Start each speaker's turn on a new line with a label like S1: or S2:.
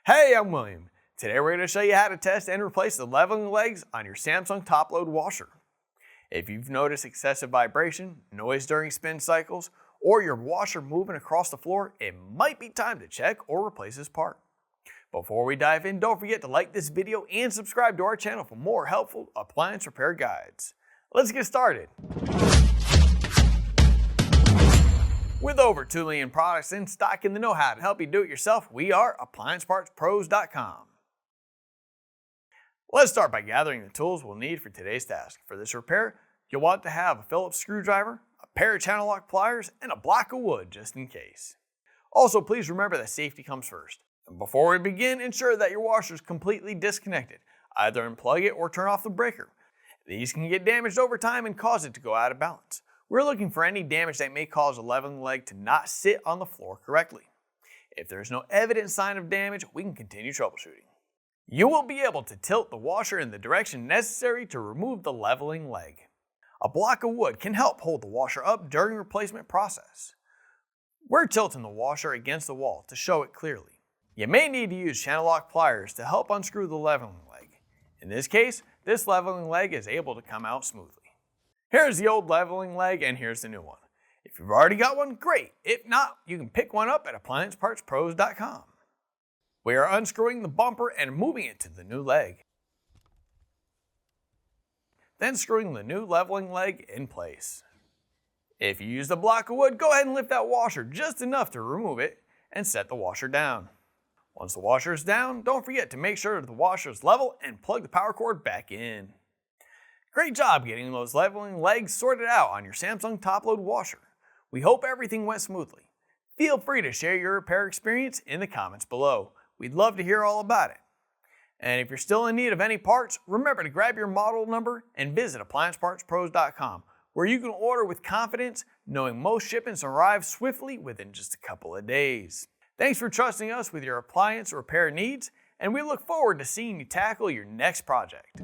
S1: Hey, I'm William. Today we're going to show you how to test and replace the leveling legs on your Samsung top-load washer. If you've noticed excessive vibration, noise during spin cycles, or your washer moving across the floor, it might be time to check or replace this part. Before we dive in, don't forget to like this video and subscribe to our channel for more helpful appliance repair guides. Let's get started. With over 2 million products in stock and the know-how to help you do it yourself, we are AppliancePartsPros.com. Let's start by gathering the tools we'll need for today's task. For this repair, you'll want to have a Phillips screwdriver, a pair of channel lock pliers, and a block of wood just in case. Also, please remember that safety comes first. And before we begin, ensure that your washer is completely disconnected. Either unplug it or turn off the breaker. These can get damaged over time and cause it to go out of balance. We're looking for any damage that may cause a leveling leg to not sit on the floor correctly. If there is no evident sign of damage, we can continue troubleshooting. You will be able to tilt the washer in the direction necessary to remove the leveling leg. A block of wood can help hold the washer up during the replacement process. We're tilting the washer against the wall to show it clearly. You may need to use channel lock pliers to help unscrew the leveling leg. In this case, this leveling leg is able to come out smoothly. Here's the old leveling leg and here's the new one. If you've already got one, great. If not, you can pick one up at AppliancePartsPros.com. We are unscrewing the bumper and moving it to the new leg. Then screwing the new leveling leg in place. If you used a block of wood, go ahead and lift that washer just enough to remove it and set the washer down. Once the washer is down, don't forget to make sure the washer is level and plug the power cord back in. Great job getting those leveling legs sorted out on your Samsung top-load washer. We hope everything went smoothly. Feel free to share your repair experience in the comments below. We'd love to hear all about it. And if you're still in need of any parts, remember to grab your model number and visit AppliancePartsPros.com, where you can order with confidence, knowing most shipments arrive swiftly within just a couple of days. Thanks for trusting us with your appliance repair needs, and we look forward to seeing you tackle your next project.